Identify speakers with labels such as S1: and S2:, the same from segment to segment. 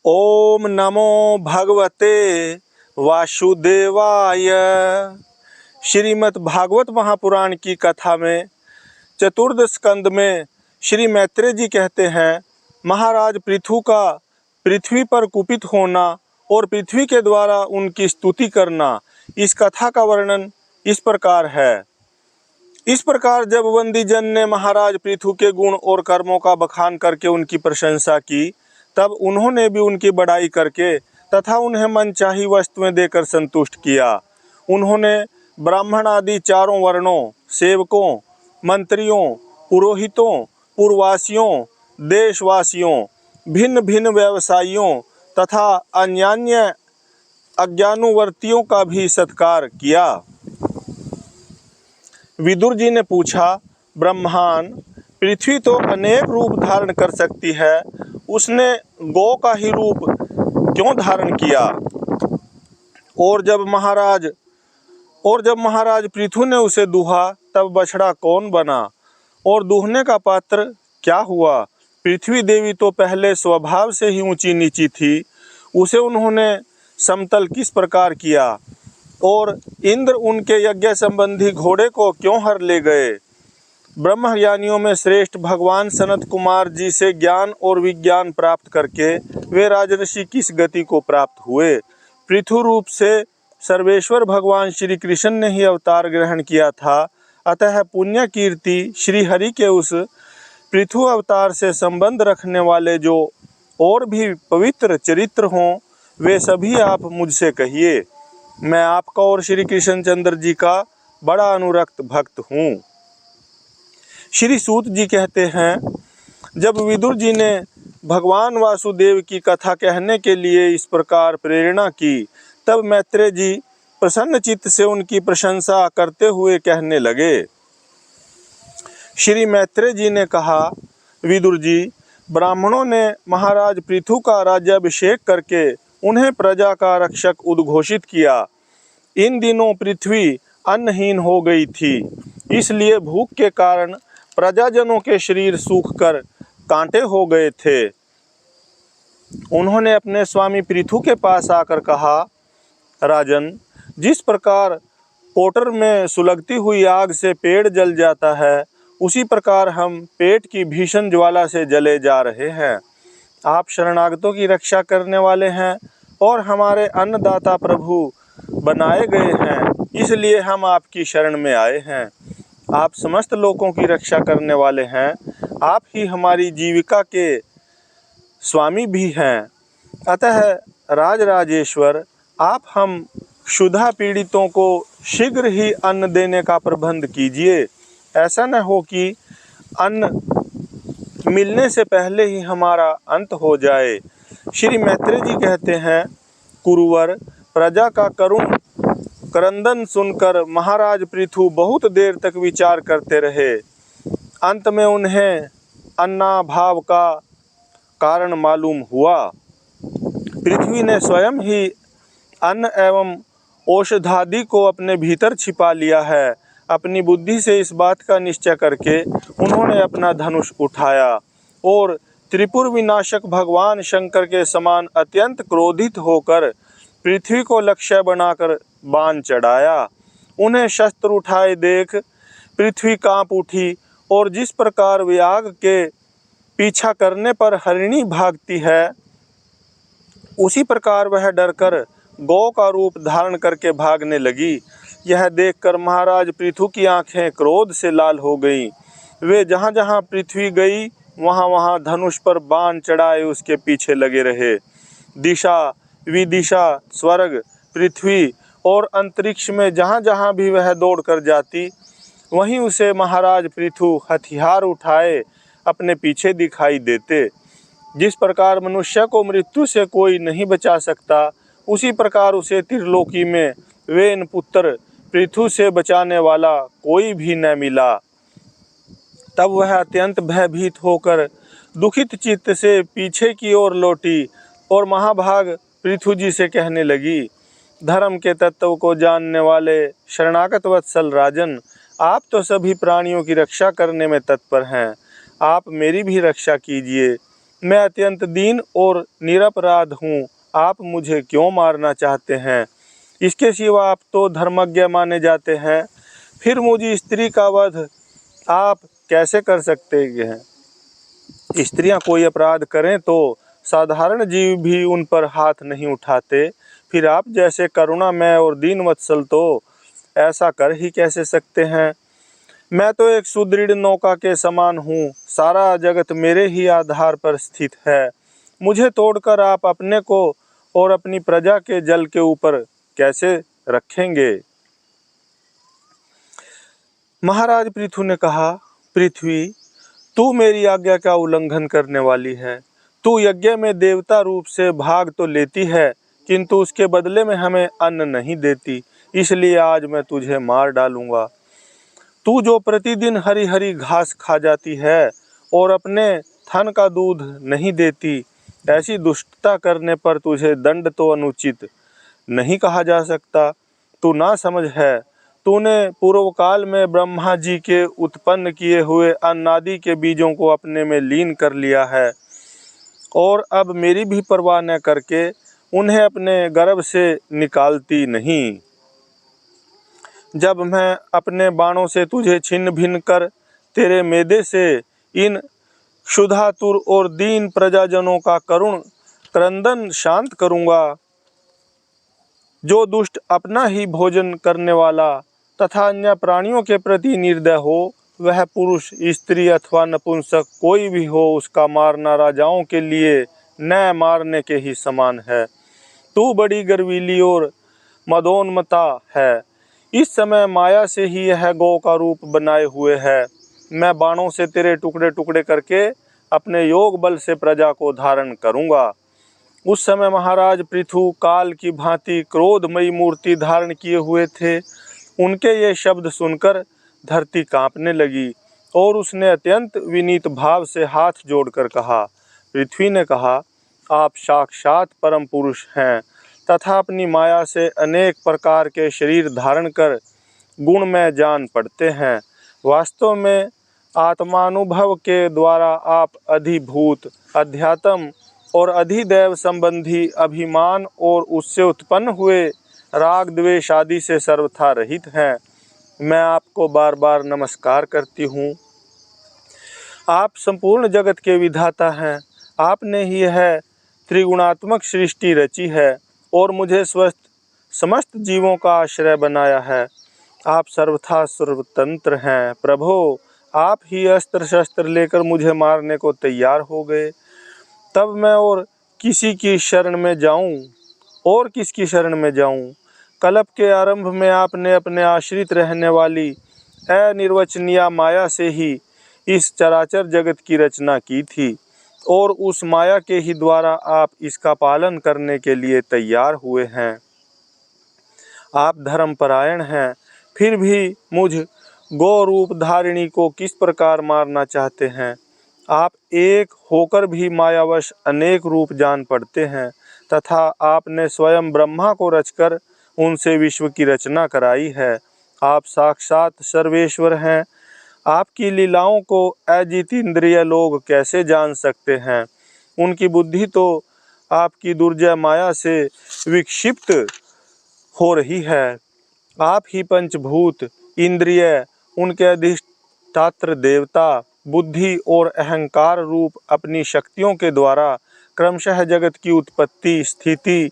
S1: ओम नमो भगवते वासुदेवाय। श्रीमद् भागवत महापुराण की कथा में चतुर्दश स्कंद में श्री मैत्रेय जी कहते हैं, महाराज पृथु का पृथ्वी पर कुपित होना और पृथ्वी के द्वारा उनकी स्तुति करना। इस कथा का वर्णन इस प्रकार है। इस प्रकार जब वंदीजन ने महाराज पृथु के गुण और कर्मों का बखान करके उनकी प्रशंसा की, तब उन्होंने भी उनकी बड़ाई करके तथा उन्हें मनचाही वस्तुएं देकर संतुष्ट किया। उन्होंने ब्राह्मण आदि चारों वर्णों, सेवकों, मंत्रियों, पुरोहितों, पुरवासियों, देशवासियों, भिन्न भिन्न व्यवसायियों तथा अन्यान्य अज्ञानुवर्तियों का भी सत्कार किया। विदुर जी ने पूछा, ब्रह्मान, पृथ्वी तो अनेक रूप धारण कर सकती है, उसने गौ का ही रूप क्यों धारण किया? और जब महाराज पृथु ने उसे दूहा, तब बछड़ा कौन बना और दूहने का पात्र क्या हुआ? पृथ्वी देवी तो पहले स्वभाव से ही ऊंची नीची थी, उसे उन्होंने समतल किस प्रकार किया? और इंद्र उनके यज्ञ संबंधी घोड़े को क्यों हर ले गए? ब्रह्मज्ञानियों में श्रेष्ठ भगवान सनत कुमार जी से ज्ञान और विज्ञान प्राप्त करके वे राजर्षि किस गति को प्राप्त हुए? पृथु रूप से सर्वेश्वर भगवान श्री कृष्ण ने ही अवतार ग्रहण किया था, अतः पुण्य कीर्ति श्री हरि के उस पृथु अवतार से संबंध रखने वाले जो और भी पवित्र चरित्र हों, वे सभी आप मुझसे कहिए। मैं आपका और श्री कृष्णचंद्र जी का बड़ा अनुरक्त भक्त हूँ। श्री सूत जी कहते हैं, जब विदुर जी ने भगवान वासुदेव की कथा कहने के लिए इस प्रकार प्रेरणा की, तब मैत्रेय जी प्रसन्न चित्त से उनकी प्रशंसा करते हुए कहने लगे। श्री मैत्रेय जी ने कहा, विदुर जी, ब्राह्मणों ने महाराज पृथु का राज्याभिषेक करके उन्हें प्रजा का रक्षक उद्घोषित किया। इन दिनों पृथ्वी अन्नहीन हो गई थी, इसलिए भूख के कारण प्रजाजनों के शरीर सूखकर कांटे हो गए थे। उन्होंने अपने स्वामी पृथु के पास आकर कहा, राजन, जिस प्रकार पोटर में सुलगती हुई आग से पेड़ जल जाता है, उसी प्रकार हम पेट की भीषण ज्वाला से जले जा रहे हैं। आप शरणागतों की रक्षा करने वाले हैं और हमारे अन्नदाता प्रभु बनाए गए हैं, इसलिए हम आपकी शरण में आए हैं। आप समस्त लोगों की रक्षा करने वाले हैं, आप ही हमारी जीविका के स्वामी भी हैं। अतः राजराजेश्वर, आप हम क्षुधा पीड़ितों को शीघ्र ही अन्न देने का प्रबंध कीजिए। ऐसा न हो कि अन्न मिलने से पहले ही हमारा अंत हो जाए। श्री मैत्रेय जी कहते हैं, कुरुवर, प्रजा का करुण क्रंदन सुनकर महाराज पृथु बहुत देर तक विचार करते रहे। अंत में उन्हें अन्नाभाव का कारण मालूम हुआ। पृथ्वी ने स्वयं ही अन्न एवं औषधादि को अपने भीतर छिपा लिया है। अपनी बुद्धि से इस बात का निश्चय करके उन्होंने अपना धनुष उठाया और त्रिपुर विनाशक भगवान शंकर के समान अत्यंत क्रोधित होकर पृथ्वी को लक्ष्य बनाकर बाण चढ़ाया। उन्हें शस्त्र उठाए देख पृथ्वी कांप उठी और जिस प्रकार व्याघ्र के पीछा करने पर हरिणी भागती है, उसी प्रकार वह डरकर गौ का रूप धारण करके भागने लगी। यह देखकर महाराज पृथु की आंखें क्रोध से लाल हो गईं। वे जहाँ जहाँ पृथ्वी गई, वहाँ वहाँ धनुष पर बाण चढ़ाए उसके पीछे लगे रहे। दिशा विदिशा, स्वर्ग, पृथ्वी और अंतरिक्ष में जहाँ जहाँ भी वह दौड़ कर जाती, वहीं उसे महाराज पृथु हथियार उठाए अपने पीछे दिखाई देते। जिस प्रकार मनुष्य को मृत्यु से कोई नहीं बचा सकता, उसी प्रकार उसे त्रिलोकी में वेन पुत्र पृथु से बचाने वाला कोई भी न मिला। तब वह अत्यंत भयभीत होकर दुखित चित्त से पीछे की ओर लौटी और महाभाग पृथु जी से कहने लगी, धर्म के तत्व को जानने वाले शरणागत वत्सल राजन, आप तो सभी प्राणियों की रक्षा करने में तत्पर हैं, आप मेरी भी रक्षा कीजिए। मैं अत्यंत दीन और निरपराध हूँ। आप मुझे क्यों मारना चाहते हैं? इसके सिवा आप तो धर्मज्ञ माने जाते हैं। फिर मुझे स्त्री का वध आप कैसे कर सकते हैं? स्त्रियां कोई अपराध करें तो साधारण जीव भी उन पर हाथ नहीं उठाते। फिर आप जैसे करुणामय और दीन वत्सल तो ऐसा कर ही कैसे सकते हैं? मैं तो एक सुदृढ़ नौका के समान हूँ। सारा जगत मेरे ही आधार पर स्थित है। मुझे तोड़कर आप अपने को और अपनी प्रजा के जल के ऊपर कैसे रखेंगे? महाराज पृथु ने कहा, पृथ्वी, तू मेरी आज्ञा का उल्लंघन करने वाली है। तू यज्ञ में देवता रूप से भाग तो लेती है, किंतु उसके बदले में हमें अन्न नहीं देती। इसलिए आज मैं तुझे मार डालूंगा। तू जो प्रतिदिन हरी हरी घास खा जाती है और अपने थन का दूध नहीं देती, ऐसी दुष्टता करने पर तुझे दंड तो अनुचित नहीं कहा जा सकता। तू ना समझ है। तूने पूर्व काल में ब्रह्मा जी के उत्पन्न किए हुए अन्नादि के बीजों को अपने में लीन कर लिया है और अब मेरी भी परवाह न करके उन्हें अपने गर्भ से निकालती नहीं। जब मैं अपने बाणों से तुझे छिन्न भिन्न कर तेरे मेदे से इन क्षुधातुर और दीन प्रजाजनों का करुण क्रंदन शांत करूंगा, जो दुष्ट अपना ही भोजन करने वाला तथा अन्य प्राणियों के प्रति निर्दय हो, वह पुरुष, स्त्री अथवा नपुंसक कोई भी हो, उसका मारना राजाओं के लिए न मारने के ही समान है। तू बड़ी गर्वीली और मदोन्मता है। इस समय माया से ही यह गौ का रूप बनाए हुए है। मैं बाणों से तेरे टुकड़े टुकड़े करके अपने योग बल से प्रजा को धारण करूंगा। उस समय महाराज पृथु काल की भांति क्रोधमयी मूर्ति धारण किए हुए थे। उनके ये शब्द सुनकर धरती कांपने लगी और उसने अत्यंत विनीत भाव से हाथ जोड़कर कहा। पृथ्वी ने कहा, आप साक्षात परम पुरुष हैं तथा अपनी माया से अनेक प्रकार के शरीर धारण कर गुण में जान पड़ते हैं। वास्तव में आत्मानुभव के द्वारा आप अधिभूत, अध्यात्म और अधिदैव संबंधी अभिमान और उससे उत्पन्न हुए राग द्वेष आदि से सर्वथा रहित हैं। मैं आपको बार बार नमस्कार करती हूँ। आप संपूर्ण जगत के विधाता हैं। आपने ही यह त्रिगुणात्मक सृष्टि रची है और मुझे समस्त जीवों का आश्रय बनाया है। आप सर्वथा सर्वतंत्र हैं। प्रभो, आप ही अस्त्र शस्त्र लेकर मुझे मारने को तैयार हो गए। तब मैं और किसकी शरण में जाऊं? कल्प के आरंभ में आपने अपने आश्रित रहने वाली अनिर्वचनीय माया से ही इस चराचर जगत की रचना की थी और उस माया के ही द्वारा आप इसका पालन करने के लिए तैयार हुए हैं। आप धर्मपरायण हैं, फिर भी मुझ गौ रूप धारिणी को किस प्रकार मारना चाहते हैं? आप एक होकर भी मायावश अनेक रूप जान पड़ते हैं तथा आपने स्वयं ब्रह्मा को रचकर उनसे विश्व की रचना कराई है। आप साक्षात सर्वेश्वर हैं। आपकी लीलाओं को अजित इंद्रिय लोग कैसे जान सकते हैं? उनकी बुद्धि तो आपकी दुर्जय माया से विक्षिप्त हो रही है। आप ही पंचभूत, इंद्रिय, उनके अधिष्ठात्र देवता, बुद्धि और अहंकार रूप अपनी शक्तियों के द्वारा क्रमशः जगत की उत्पत्ति, स्थिति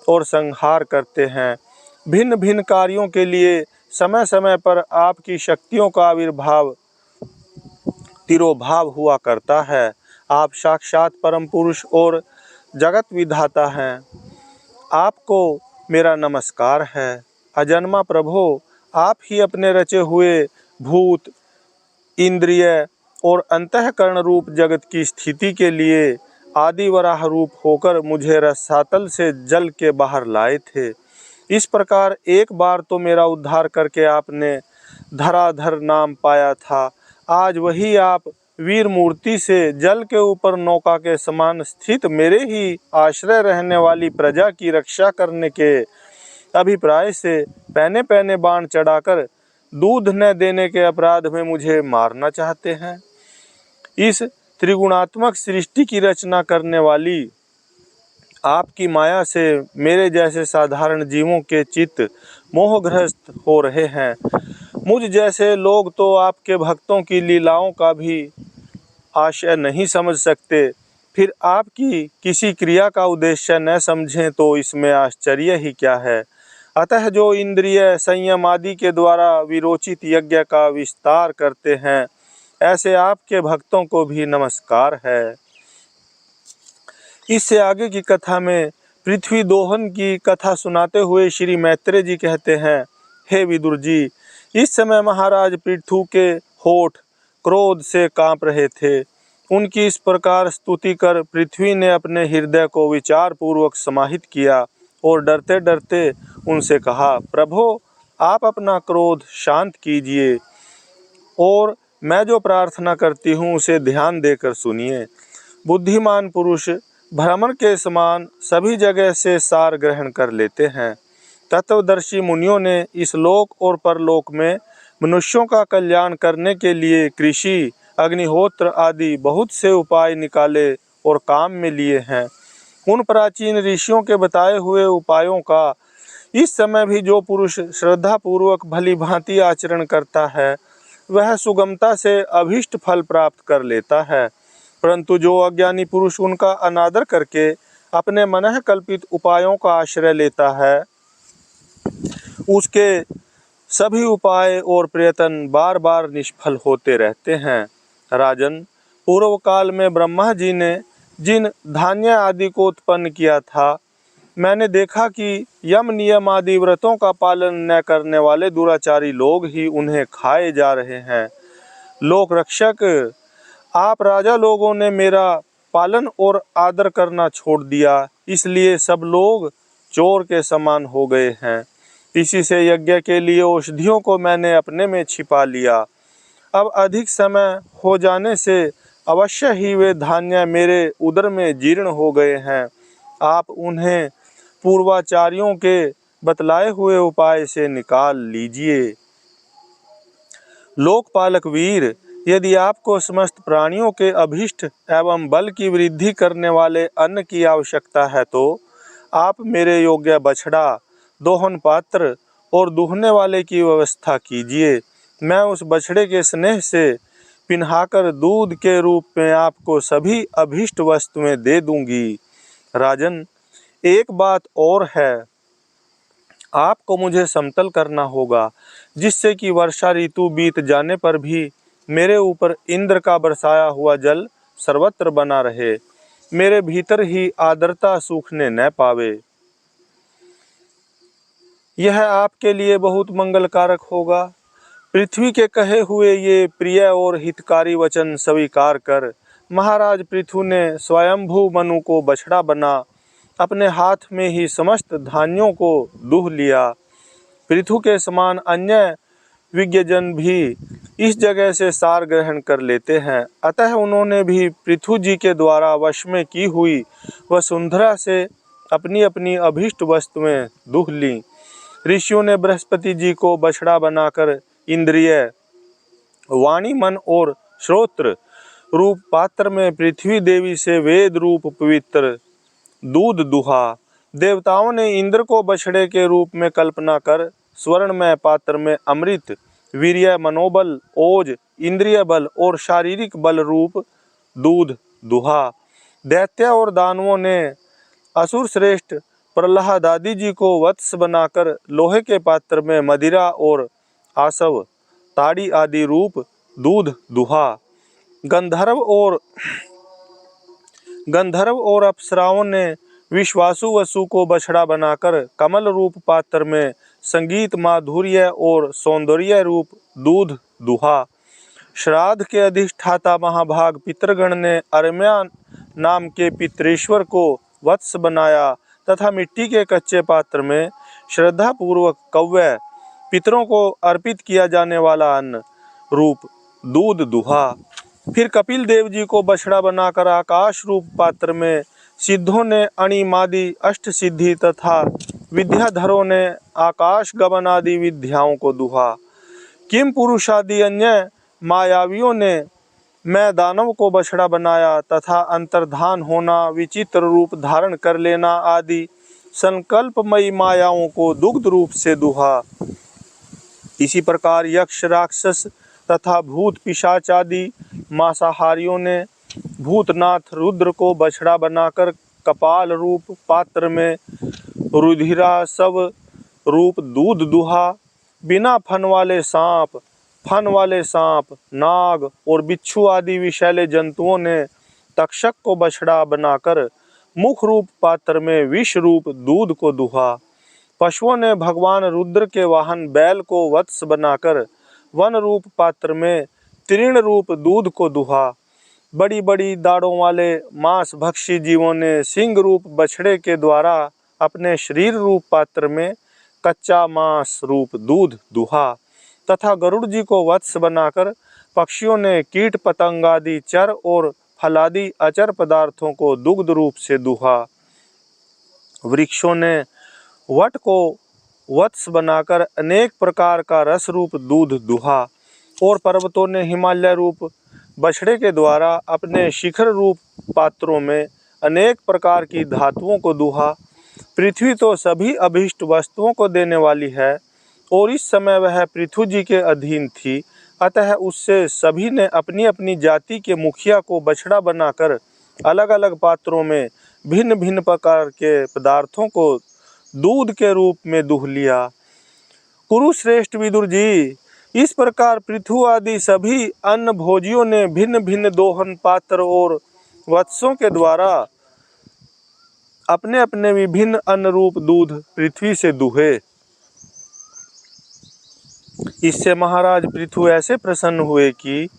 S1: और संहार करते हैं। भिन्न भिन्न कार्यों के लिए समय समय पर आपकी शक्तियों का आविर्भाव तिरोभाव हुआ करता है। आप साक्षात परम पुरुष और जगत विधाता हैं। आपको मेरा नमस्कार है। अजन्मा प्रभो, आप ही अपने रचे हुए भूत, इंद्रिय और अंतःकरण रूप जगत की स्थिति के लिए आदि वराह रूप होकर मुझे रसातल से जल के बाहर लाए थे। इस प्रकार एक बार तो मेरा उद्धार करके आपने धराधर नाम पाया था। आज वही आप वीर मूर्ति से जल के ऊपर नौका के समान स्थित मेरे ही आश्रय रहने वाली प्रजा की रक्षा करने के अभिप्राय से पहने पहने बाण चढ़ाकर दूध न देने के अपराध में मुझे मारना चाहते हैं। इस त्रिगुणात्मक सृष्टि की रचना करने वाली आपकी माया से मेरे जैसे साधारण जीवों के चित्त मोहग्रस्त हो रहे हैं। मुझ जैसे लोग तो आपके भक्तों की लीलाओं का भी आशय नहीं समझ सकते, फिर आपकी किसी क्रिया का उद्देश्य न समझें तो इसमें आश्चर्य ही क्या है। अतः जो इंद्रिय संयम आदि के द्वारा विरोचित यज्ञ का विस्तार करते हैं, ऐसे आपके भक्तों को भी नमस्कार है। इससे आगे की कथा में पृथ्वी दोहन की कथा सुनाते हुए श्री मैत्रेय जी कहते हैं, हे विदुर जी, इस समय महाराज पृथु के होठ क्रोध से कांप रहे थे। उनकी इस प्रकार स्तुति कर पृथ्वी ने अपने हृदय को विचार पूर्वक समाहित किया और डरते डरते उनसे कहा, प्रभो आप अपना क्रोध शांत कीजिए और मैं जो प्रार्थना करती हूँ उसे ध्यान देकर सुनिए। बुद्धिमान पुरुष भ्रमर के समान सभी जगह से सार ग्रहण कर लेते हैं। तत्वदर्शी मुनियों ने इस लोक और परलोक में मनुष्यों का कल्याण करने के लिए कृषि, अग्निहोत्र आदि बहुत से उपाय निकाले और काम में लिए हैं। उन प्राचीन ऋषियों के बताए हुए उपायों का इस समय भी जो पुरुष श्रद्धा पूर्वक भली भांति आचरण करता है, वह सुगमता से अभीष्ट फल प्राप्त कर लेता है। परंतु जो अज्ञानी पुरुष उनका अनादर करके अपने मनः कल्पित उपायों का आश्रय लेता है, उसके सभी उपाय और प्रयत्न बार बार निष्फल होते रहते हैं। राजन, पूर्व काल में ब्रह्मा जी ने जिन धान्य आदि को उत्पन्न किया था, मैंने देखा कि यम नियम आदि व्रतों का पालन न करने वाले दुराचारी लोग ही उन्हें खाए जा रहे हैं। लोक रक्षक, आप राजा लोगों ने मेरा पालन और आदर करना छोड़ दिया, इसलिए सब लोग चोर के समान हो गए हैं। इसी से यज्ञ के लिए औषधियों को मैंने अपने में छिपा लिया। अब अधिक समय हो जाने से अवश्य ही वे धान्य मेरे उदर में जीर्ण हो गए हैं। आप उन्हें पूर्वाचार्यों के बतलाए हुए उपाय से निकाल लीजिए। लोकपालक वीर, यदि आपको समस्त प्राणियों के अभीष्ट एवं बल की वृद्धि करने वाले अन्न की आवश्यकता है, तो आप मेरे योग्य बछड़ा, दोहन पात्र और दूहने वाले की व्यवस्था कीजिए। मैं उस बछड़े के स्नेह से पिन्हाकर दूध के रूप में आपको सभी अभीष्ट वस्तुएं दे दूंगी। राजन, एक बात और है, आपको मुझे समतल करना होगा, जिससे कि वर्षा ऋतु बीत जाने पर भी मेरे ऊपर इंद्र का बरसाया हुआ जल सर्वत्र बना रहे, मेरे भीतर ही आर्द्रता सूखने न पावे। यह आपके लिए बहुत मंगलकारक होगा। पृथ्वी के कहे हुए ये प्रिय और हितकारी वचन स्वीकार कर महाराज पृथु ने स्वयंभू मनु को बछड़ा बना अपने हाथ में ही समस्त धान्यों को दूह लिया। पृथु के समान अन्य विज्ञजन भी इस जगह से सार ग्रहण कर लेते हैं, अतः उन्होंने भी पृथु जी के द्वारा वश में की हुई वसुंधरा से अपनी अपनी अभीष्ट वस्तुएं दूह लीं। ऋषियों ने बृहस्पति जी को बछड़ा बनाकर इंद्रिय, वाणी, मन और श्रोत्र रूप पात्र में पृथ्वी देवी से वेद रूप पवित्र दूध दुहा। देवताओं ने इंद्र को बछड़े के रूप में कल्पना कर स्वर्णमय पात्र में अमृत, वीर्य, मनोबल, ओज, इंद्रिय बल और शारीरिक बल रूप दूध दुहा। दैत्य और दानवों ने असुर श्रेष्ठ प्रहलाद आदि जी को वत्स बनाकर लोहे के पात्र में मदिरा और आसव, ताड़ी आदि रूप दूध दुहा। गंधर्व और अप्सराओं ने विश्वासु वसु को बछड़ा बनाकर कमल रूप पात्र में संगीत, माधुर्य और सौंदर्य रूप दूध दुहा। श्राद्ध के अधिष्ठाता महाभाग पितृगण ने अरम्या नाम के पितृश्वर को वत्स बनाया तथा मिट्टी के कच्चे पात्र में श्रद्धा पूर्वक कव्य, पितरों को अर्पित किया जाने वाला अन्न रूप दूध दुहा। फिर कपिल देव जी को बछड़ा बनाकर आकाश रूप पात्र में सिद्धों ने अणिमादि अष्ट सिद्धि तथा विद्याधरों ने आकाश गमन आदि विद्याओं को दुहा। किम पुरुष आदि अन्य मायावियों ने मैं दानव को बछड़ा बनाया तथा अंतर्धान होना, विचित्र रूप धारण कर लेना आदि संकल्पमयी मायाओं को दुग्ध रूप से दुहा। इसी प्रकार यक्ष, राक्षस तथा भूत पिशाच आदि मांसाहारियों ने भूतनाथ रुद्र को बछड़ा बनाकर कपाल रूप पात्र में रुधिरास्व रूप दूध दुहा। बिना फन वाले सांप, नाग और बिच्छू आदि विषैले जंतुओं ने तक्षक को बछड़ा बनाकर मुख रूप पात्र में विष रूप दूध को दुहा। पशुओं ने भगवान रुद्र के वाहन बैल को वत्स बनाकर वन रूप पात्र में तृण रूप दूध को दुहा। बड़ी बड़ी दाढ़ों वाले मांस भक्षी जीवों ने सिंह रूप बछड़े के द्वारा अपने शरीर रूप पात्र में कच्चा मांस रूप दूध दुहा। तथा गरुड़ जी को वत्स बनाकर पक्षियों ने कीट पतंग आदि चर और फलादि अचर पदार्थों को दुग्ध रूप से दुहा। वृक्षों ने वट को वत्स बनाकर अनेक प्रकार का रस रूप दूध दुहा। और पर्वतों ने हिमालय रूप बछड़े के द्वारा अपने शिखर रूप पात्रों में अनेक प्रकार की धातुओं को दुहा। पृथ्वी तो सभी अभीष्ट वस्तुओं को देने वाली है और इस समय वह पृथु जी के अधीन थी, अतः उससे सभी ने अपनी अपनी जाति के मुखिया को बछड़ा बनाकर अलग अलग पात्रों में भिन्न भिन्न प्रकार के पदार्थों को दूध के रूप में दुह लिया। कुरुश्रेष्ठ विदुर जी, इस प्रकार पृथु आदि सभी अन्न भोजियों ने भिन्न भिन्न दोहन पात्र और वत्सों के द्वारा अपने अपने विभिन्न अन्न रूप दूध पृथ्वी से दुहे। इससे महाराज पृथु ऐसे प्रसन्न हुए कि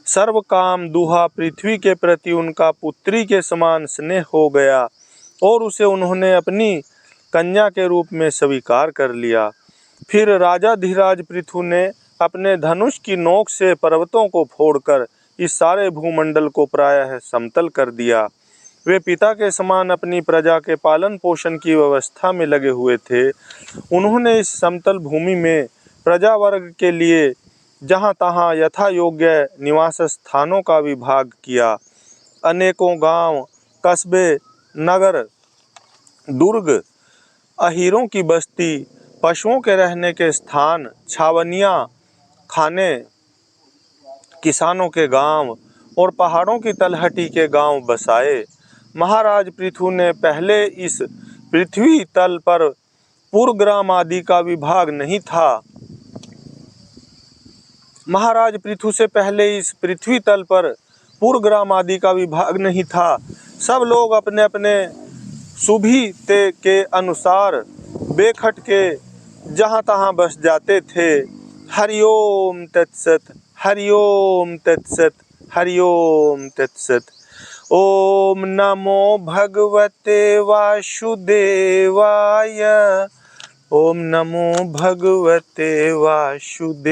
S1: सर्व काम दुहा पृथ्वी के प्रति उनका पुत्री के समान स्नेह हो गया और उसे उन्होंने अपनी कन्या के रूप में स्वीकार कर लिया। फिर राजा धीराज पृथु ने अपने धनुष की नोक से पर्वतों को फोड़कर इस सारे भूमंडल को प्रायः समतल कर दिया। वे पिता के समान अपनी प्रजा के पालन पोषण की व्यवस्था में लगे हुए थे। उन्होंने इस समतल भूमि में प्रजा वर्ग के लिए जहाँ तहाँ यथा योग्य निवास स्थानों का विभाग किया। अनेकों गांव, कस्बे, नगर, दुर्ग, अहीरों की बस्ती, पशुओं के रहने के स्थान, छावनियाँ, खाने, किसानों के गांव और पहाड़ों की तलहटी के गांव बसाए। महाराज पृथु ने पहले इस पृथ्वी तल पर पुरग्राम आदि का विभाग नहीं था। महाराज पृथु से पहले इस पृथ्वी तल पर पुरग्राम आदि का विभाग नहीं था। सब लोग अपने अपने सुविधा के अनुसार बेखट के जहाँ तहाँ बस जाते थे। हरिओम तत्सत, हरिओम तत्सत, हरिओम तत्सत। ओम नमो भगवते वासुदेवाय। ओम नमो भगवते वासुदेव।